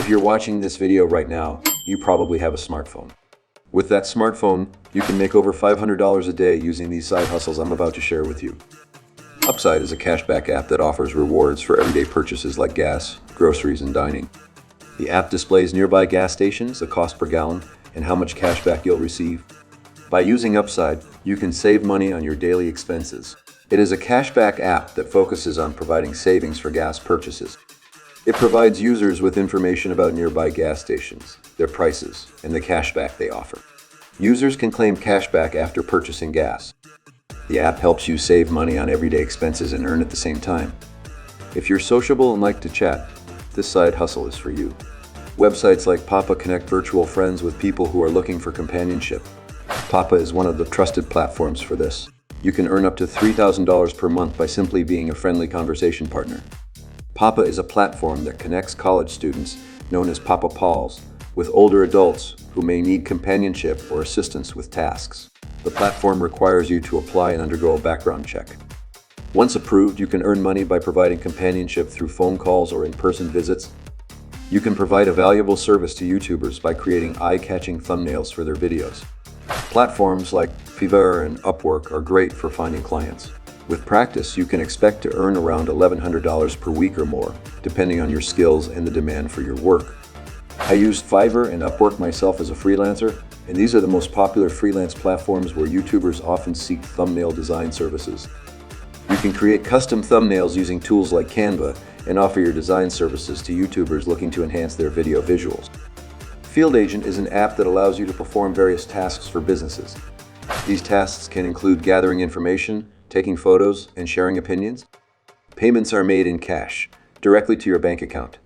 If you're watching this video right now, you probably have a smartphone. With that smartphone, you can make over $500 a day using these side hustles I'm about to share with you. Upside is a cashback app that offers rewards for everyday purchases like gas, groceries, and dining. The app displays nearby gas stations, the cost per gallon, and how much cashback you'll receive. By using Upside, you can save money on your daily expenses. It is a cashback app that focuses on providing savings for gas purchases. It provides users with information about nearby gas stations, their prices, and the cashback they offer. Users can claim cashback after purchasing gas. The app helps you save money on everyday expenses and earn at the same time. If you're sociable and like to chat, this side hustle is for you. Websites like Papa connect virtual friends with people who are looking for companionship. Papa is one of the trusted platforms for this. You can earn up to $3,000 per month by simply being a friendly conversation partner. Papa is a platform that connects college students, known as Papa Pals, with older adults who may need companionship or assistance with tasks. The platform requires you to apply and undergo a background check. Once approved, you can earn money by providing companionship through phone calls or in-person visits. You can provide a valuable service to YouTubers by creating eye-catching thumbnails for their videos. Platforms like Fiverr and Upwork are great for finding clients. With practice, you can expect to earn around $1,100 per week or more, depending on your skills and the demand for your work. I used Fiverr and Upwork myself as a freelancer, and these are the most popular freelance platforms where YouTubers often seek thumbnail design services. You can create custom thumbnails using tools like Canva and offer your design services to YouTubers looking to enhance their video visuals. Field Agent is an app that allows you to perform various tasks for businesses. These tasks can include gathering information, taking photos, and sharing opinions. Payments are made in cash, directly to your bank account,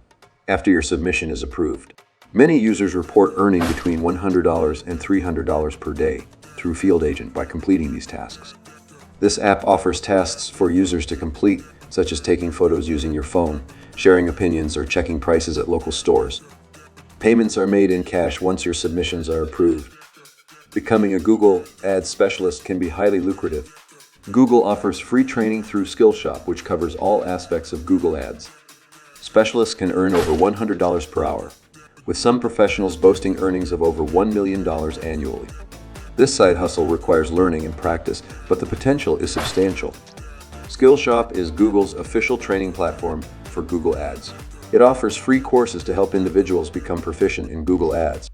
after your submission is approved. Many users report earning between $100 and $300 per day through Field Agent by completing these tasks. This app offers tasks for users to complete, such as taking photos using your phone, sharing opinions, or checking prices at local stores. Payments are made in cash once your submissions are approved. Becoming a Google Ads specialist can be highly lucrative. Google offers free training through Skillshop, which covers all aspects of Google Ads. Specialists can earn over $100 per hour, with some professionals boasting earnings of over $1 million annually. This side hustle requires learning and practice, but the potential is substantial. Skillshop is Google's official training platform for Google Ads. It offers free courses to help individuals become proficient in Google Ads.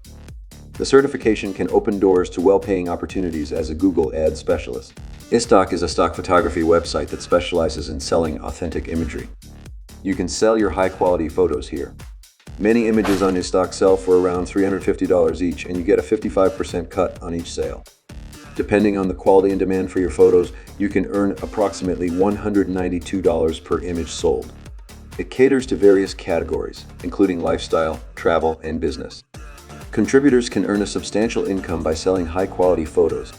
The certification can open doors to well-paying opportunities as a Google Ads specialist. iStock is a stock photography website that specializes in selling authentic imagery. You can sell your high-quality photos here. Many images on iStock sell for around $350 each, and you get a 55% cut on each sale. Depending on the quality and demand for your photos, you can earn approximately $192 per image sold. It caters to various categories, including lifestyle, travel, and business. Contributors can earn a substantial income by selling high-quality photos.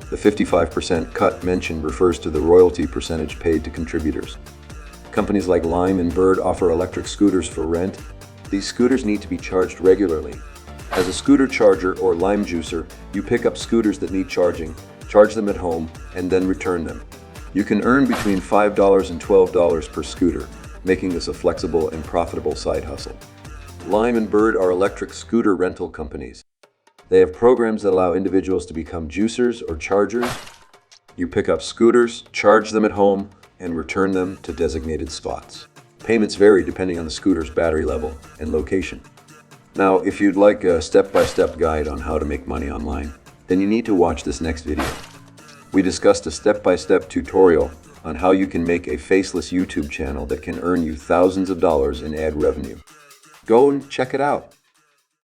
The 55% cut mentioned refers to the royalty percentage paid to contributors. Companies like Lime and Bird offer electric scooters for rent. These scooters need to be charged regularly. As a scooter charger or lime juicer, you pick up scooters that need charging, charge them at home, and then return them. You can earn between $5 and $12 per scooter, making this a flexible and profitable side hustle. Lime and Bird are electric scooter rental companies. They have programs that allow individuals to become juicers or chargers. You pick up scooters, charge them at home, and return them to designated spots. Payments vary depending on the scooter's battery level and location. Now, if you'd like a step-by-step guide on how to make money online, then you need to watch this next video. We discussed a step-by-step tutorial on how you can make a faceless YouTube channel that can earn you thousands of dollars in ad revenue. Go and check it out.